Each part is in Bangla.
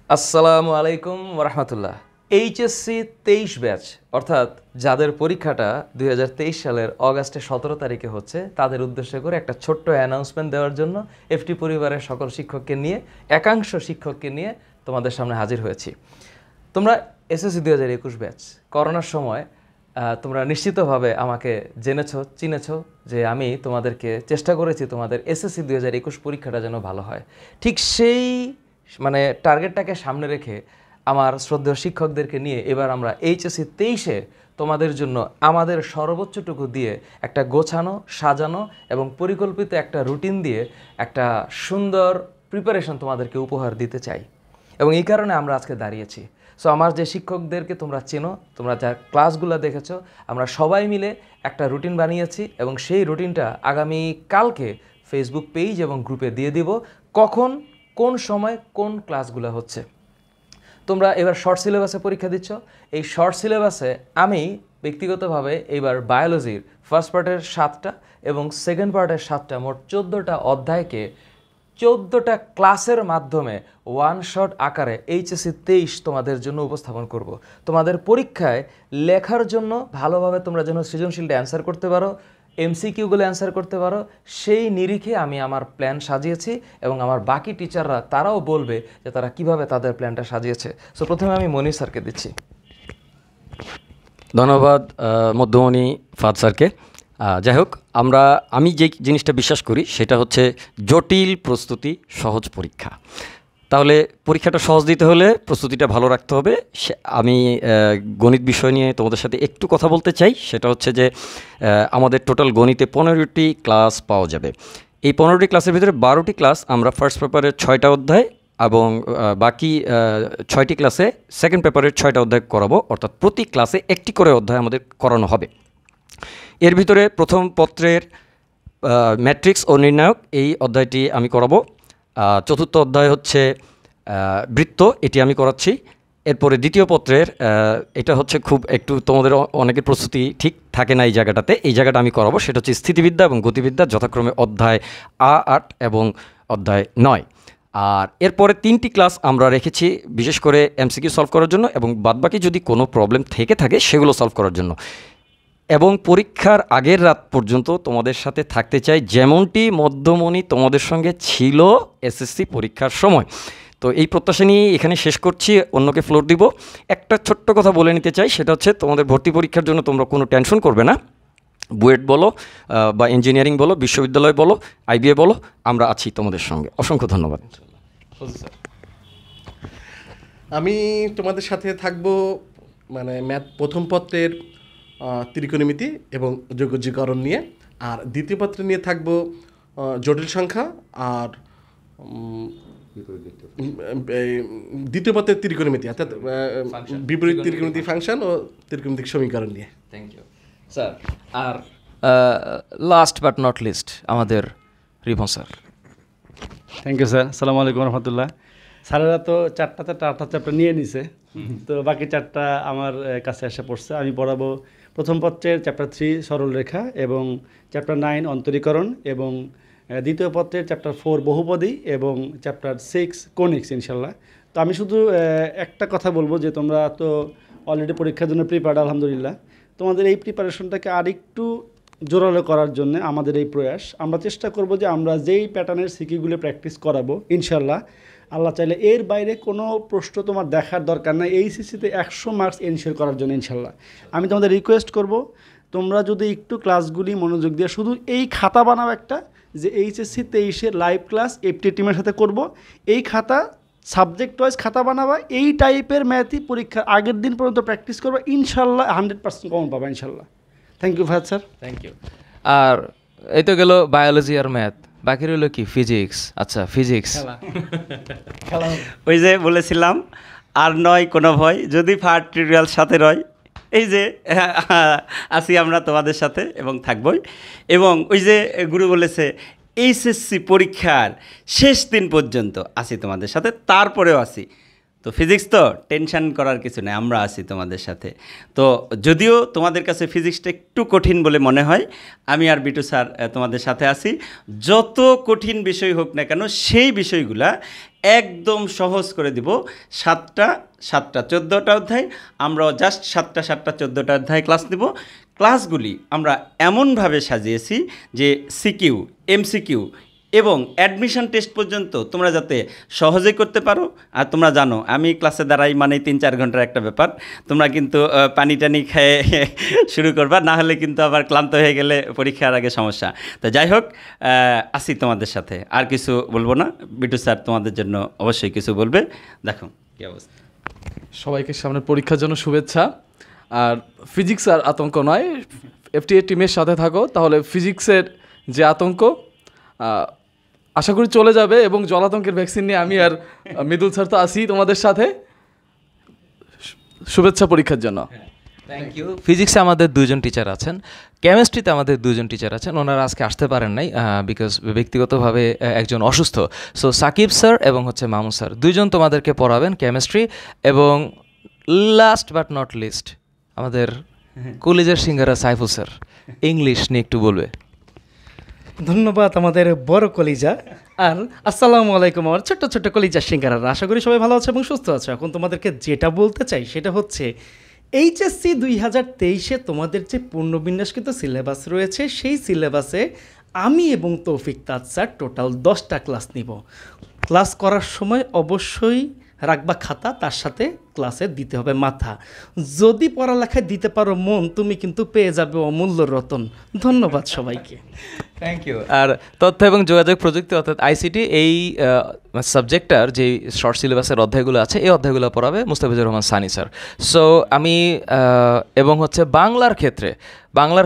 আসসালামু আলাইকুম ওরহমতুল্লাহ। এইচএসসি 23 ব্যাচ অর্থাৎ যাদের পরীক্ষাটা 2023 সালের অগাস্টের 17 তারিখে হচ্ছে, তাদের উদ্দেশ্য করে একটা ছোট্ট অ্যানাউন্সমেন্ট দেওয়ার জন্য এফটি পরিবারের সকল শিক্ষককে নিয়ে, একাংশ শিক্ষককে নিয়ে তোমাদের সামনে হাজির হয়েছি। তোমরা এসএসসি 2021 ব্যাচ করোনার সময় তোমরা নিশ্চিতভাবে আমাকে জেনেছো, চিনেছো যে আমি তোমাদেরকে চেষ্টা করেছি তোমাদের এসএসসি 2021 পরীক্ষাটা যেন ভালো হয়। ঠিক সেই টার্গেটটাকে সামনে রেখে আমার শ্রদ্ধেয় শিক্ষকদেরকে নিয়ে এবার আমরা এইচএসসি 23-এ তোমাদের জন্য আমাদের সর্বোচ্চটুকু দিয়ে একটা গোছানো, সাজানো এবং পরিকল্পিত একটা রুটিন দিয়ে একটা সুন্দর প্রিপারেশন তোমাদেরকে উপহার দিতে চাই, এবং এই কারণে আমরা আজকে দাঁড়িয়েছি। সো আমার যে শিক্ষকদেরকে তোমরা চেনো, তোমরা যার ক্লাসগুলো দেখেছো, আমরা সবাই মিলে একটা রুটিন বানিয়েছি এবং সেই রুটিনটা আগামী কালকে ফেসবুক পেজ এবং গ্রুপে দিয়ে দিব কখন, কোন সময়, কোন ক্লাসগুলো হচ্ছে। তোমরা এবার শর্ট সিলেবাসে পরীক্ষা দিচ্ছ। এই শর্ট সিলেবাসে আমি ব্যক্তিগতভাবে এইবার বায়োলজির ফার্স্ট পার্টের 7টা এবং সেকেন্ড পার্টের 7টা, মোট 14টা অধ্যায়কে 14টা ক্লাসের মাধ্যমে ওয়ান শট আকারে এইচএসসি 23 তোমাদের জন্য উপস্থাপন করব। তোমাদের পরীক্ষায় লেখার জন্য ভালোভাবে তোমরা যেন সৃজনশীলটা অ্যান্সার করতে পারো, এমসিকিউগুলো অ্যান্সার করতে পারো, সেই নিরিখে আমি আমার প্ল্যান সাজিয়েছি এবং আমার বাকি টিচাররা তারাও বলবে যে তারা কিভাবে তাদের প্ল্যানটা সাজিয়েছে। সো প্রথমে আমি মনির স্যারকে দিচ্ছি। ধন্যবাদ মধ্যমণি ফাহাদ স্যারকে। যাই হোক, আমি যে জিনিসটা বিশ্বাস করি সেটা হচ্ছে জটিল প্রস্তুতি সহজ পরীক্ষা। তাহলে পরীক্ষাটা সহজ দিতে হলে প্রস্তুতিটা ভালো রাখতে হবে। আমি গণিত বিষয় নিয়ে তোমাদের সাথে একটু কথা বলতে চাই। সেটা হচ্ছে যে আমাদের টোটাল গণিতে 15টি ক্লাস পাওয়া যাবে। এই 15টি ক্লাসের ভিতরে 12টি ক্লাস আমরা ফার্স্ট পেপারের 6টা অধ্যায় এবং বাকি 6টি ক্লাসে সেকেন্ড পেপারের 6টা অধ্যায় করাবো, অর্থাৎ প্রতি ক্লাসে একটি করে অধ্যায় আমাদের করানো হবে। এর ভিতরে প্রথম পত্রের ম্যাট্রিক্স ও নির্ণায়ক, এই অধ্যায়টি আমি করাবো। চতুর্থ অধ্যায় হচ্ছে বৃত্ত, এটি আমি করাচ্ছি। এরপরে দ্বিতীয় পত্রের এটা হচ্ছে খুব একটু তোমাদের অনেকের প্রস্তুতি ঠিক থাকে না এই জায়গাটাতে, এই জায়গাটা আমি করাবো। সেটা হচ্ছে স্থিতিবিদ্যা এবং গতিবিদ্যা, যথাক্রমে অধ্যায় 8 এবং অধ্যায় 9। আর এরপরে 3টি ক্লাস আমরা রেখেছি বিশেষ করে এমসিকিউ সলভ করার জন্য এবং বাদবাকি যদি কোনো প্রবলেম থেকে থাকে সেগুলো সলভ করার জন্য। এবং পরীক্ষার আগের রাত পর্যন্ত তোমাদের সাথে থাকতে চাই, যেমনটি মধ্যমণি তোমাদের সঙ্গে ছিল এসএসসি পরীক্ষার সময়। তো এই প্রত্যাশা নিয়ে এখানে শেষ করছি, অন্যকে ফ্লোর দিব। একটা ছোট্ট কথা বলে নিতে চাই, সেটা হচ্ছে তোমাদের ভর্তি পরীক্ষার জন্য তোমরা কোনো টেনশন করবে না। বুয়েট বলো বা ইঞ্জিনিয়ারিং বলো, বিশ্ববিদ্যালয় বলো, আইবিএ বলো, আমরা আছি তোমাদের সঙ্গে। অসংখ্য ধন্যবাদ। আমি তোমাদের সাথে থাকবো ম্যাথ প্রথম পত্রের ত্রিকোণমিতি এবং যোগজীকরণ নিয়ে, আর দ্বিতীয় পত্রে নিয়ে থাকবো জটিল সংখ্যা আর দ্বিতীয় পত্রের ত্রিকোণমিতি, অর্থাৎ বিপরীত ত্রিকোণমিতি ফাংশন ও ত্রিকোণমিতিক সমীকরণ নিয়ে। Thank you sir. আর লাস্ট বাট নট লিস্ট আমাদের Rivon sir. Thank you sir. আসসালামু আলাইকুম রহমতুল্লাহ। স্যারেরা তো 8টা চ্যাপ্টার নিয়ে নিছে, তো বাকি 4টা আমার কাছে এসে পড়ছে। আমি পড়াবো প্রথম পত্রের চ্যাপ্টার 3 সরলরেখা এবং চ্যাপ্টার 9 অন্তরীকরণ এবং দ্বিতীয় পত্রের চ্যাপ্টার 4 বহুপদী এবং চ্যাপ্টার 6 কোনিক্স ইনশাল্লাহ। তো আমি শুধু একটা কথা বলবো যে তোমরা তো অলরেডি পরীক্ষার জন্য প্রিপেয়ার্ড আলহামদুলিল্লাহ। তোমাদের এই প্রিপারেশনটাকে আরেকটু জোরালো করার জন্য আমাদের এই প্রয়াস। আমরা চেষ্টা করব যে আমরা যেই প্যাটার্নের সিকিগুলো প্র্যাকটিস করাবো ইনশাল্লাহ, আল্লাহ চাইলে এর বাইরে কোনো প্রশ্ন তোমার দেখার দরকার নাই এইচএসসিতে 100 মার্কস এনশিওর করার জন্য ইনশাল্লাহ। আমি তোমাদের রিকোয়েস্ট করব তোমরা যদি একটু ক্লাসগুলি মনোযোগ দিয়ে শুধু এই খাতা বানাও একটা, যে এইচএসসি 23-এর লাইভ ক্লাস এফটি টিমের সাথে করব, এই খাতা সাবজেক্ট ওয়াইজ খাতা বানাবা, এই টাইপের ম্যাথই পরীক্ষার আগের দিন পর্যন্ত প্র্যাকটিস করবা, ইনশাল্লাহ 100% কমন পাবা ইনশাল্লাহ। Thank you Fahad sir. Thank you. আর এই তো গেল বায়োলজি আর ম্যাথ, বাকি রইল কি ফিজিক্স। আচ্ছা, ফিজিক্স ওই যে বলেছিলাম আর নয় কোনো ভয়, যদি ফাহাদ টিউটোরিয়াল সাথে রয়, এই যে আসি আমরা তোমাদের সাথে এবং থাকবই। এবং ওই যে গুরু বলেছে এইচএসসি পরীক্ষার শেষ দিন পর্যন্ত আসি তোমাদের সাথে, তারপরেও আসি। তো ফিজিক্স তো টেনশন করার কিছু নেই, আমরা আছি তোমাদের সাথে। তো যদিও তোমাদের কাছে ফিজিক্সটা একটু কঠিন বলে মনে হয়, আমি আর বিটু স্যার তোমাদের সাথে আছি। যত কঠিন বিষয় হোক না কেন সেই বিষয়গুলা একদম সহজ করে দিব। 7টা 14টা অধ্যায়, আমরা জাস্ট 7টা 14টা অধ্যায় ক্লাস নেব। ক্লাসগুলি আমরা এমনভাবে সাজিয়েছি যে সিকিউ, এমসিকিউ এবং অ্যাডমিশন টেস্ট পর্যন্ত তোমরা যাতে সহজে করতে পারো। আর তোমরা জানো আমি ক্লাসে দাঁড়াই মানে 3-4 ঘন্টার একটা ব্যাপার, তোমরা কিন্তু পানি টানি খেয়ে শুরু করবা, না হলে কিন্তু আবার ক্লান্ত হয়ে গেলে পরীক্ষার আগে সমস্যা। তো যাই হোক, আসি তোমাদের সাথে, আর কিছু বলবো না। বিটু স্যার তোমাদের জন্য অবশ্যই কিছু বলবে। দেখো কী অবস্থা। সবাইকে সামনে পরীক্ষার জন্য শুভেচ্ছা। আর ফিজিক্স আর আতঙ্ক নয়, এফটিএ টিমের সাথে থাকো, তাহলে ফিজিক্সের যে আতঙ্ক আশা করি চলে যাবে, এবং জলাতঙ্কের ভ্যাকসিন নিয়ে আমি আর মৃদুল স্যার তো আসি তোমাদের সাথে। শুভেচ্ছা পরীক্ষার জন্য। Thank you. ফিজিক্সে আমাদের 2জন টিচার আছেন, কেমিস্ট্রিতে আমাদের 2জন টিচার আছেন, ওনারা আজকে আসতে পারেন নাই বিকজ ব্যক্তিগতভাবে একজন অসুস্থ। সো সাকিব স্যার এবং হচ্ছে মামু স্যার 2জন তোমাদেরকে পড়াবেন কেমিস্ট্রি। এবং লাস্ট বাট নট লিস্ট আমাদের কলেজের সিঙ্গারা সাইফুল স্যার ইংলিশ নিয়ে একটু বলবে। ধন্যবাদ আমাদের বড় কলিজা। আর আসসালামু আলাইকুম আমার ছোট্ট ছোট্ট কলিজা সিঙ্গারার। আশা করি সবাই ভালো আছে এবং সুস্থ আছে। এখন তোমাদেরকে যেটা বলতে চাই সেটা হচ্ছে এইচএসসি 2023-এ তোমাদের যে পূর্ণবিন্যাসকৃত সিলেবাস রয়েছে, সেই সিলেবাসে আমি এবং তৌফিক তাজ স্যার টোটাল 10টা ক্লাস নিব। ক্লাস করার সময় অবশ্যই রাখবা খাতা, তার সাথে ক্লাসে দিতে হবে মাথা। যদি পড়ালেখায় দিতে পারো মন, তুমি কিন্তু পেয়ে যাবে অমূল্য রতন। ধন্যবাদ সবাইকে। Thank you. আর তথ্য এবং যোগাযোগ প্রযুক্তি অর্থাৎ আইসিটি এই সাবজেক্টটার যে শর্ট সিলেবাসের অধ্যায়গুলো আছে, এই অধ্যায়গুলো পড়াবে মুস্তাফিজুর রহমান সানি স্যার। সো আমি এবং হচ্ছে বাংলার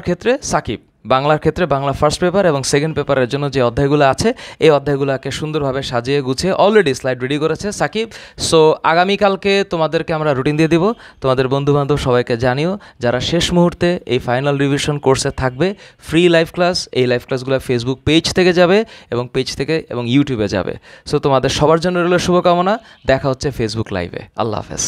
ক্ষেত্রে সাকিব, বাংলার ক্ষেত্রে বাংলা ফার্স্ট পেপার এবং সেকেন্ড পেপারের জন্য যে অধ্যায়গুলো আছে, এই অধ্যায়গুলোকে সুন্দরভাবে সাজিয়ে গুছিয়ে অলরেডি স্লাইড রেডি করেছে সাকিব। সো আগামীকালকে তোমাদেরকে আমরা রুটিন দিয়ে দিব, তোমাদের বন্ধুবান্ধব সবাইকে জানিও যারা শেষ মুহূর্তে এই ফাইনাল রিভিশন কোর্সে থাকবে। ফ্রি লাইভ ক্লাস, এই লাইভ ক্লাসগুলো ফেসবুক পেজ থেকে যাবে এবং ইউটিউবে যাবে। সো তোমাদের সবার জন্য রইল শুভকামনা। দেখা হচ্ছে ফেসবুক লাইভে। আল্লাহ হাফেজ।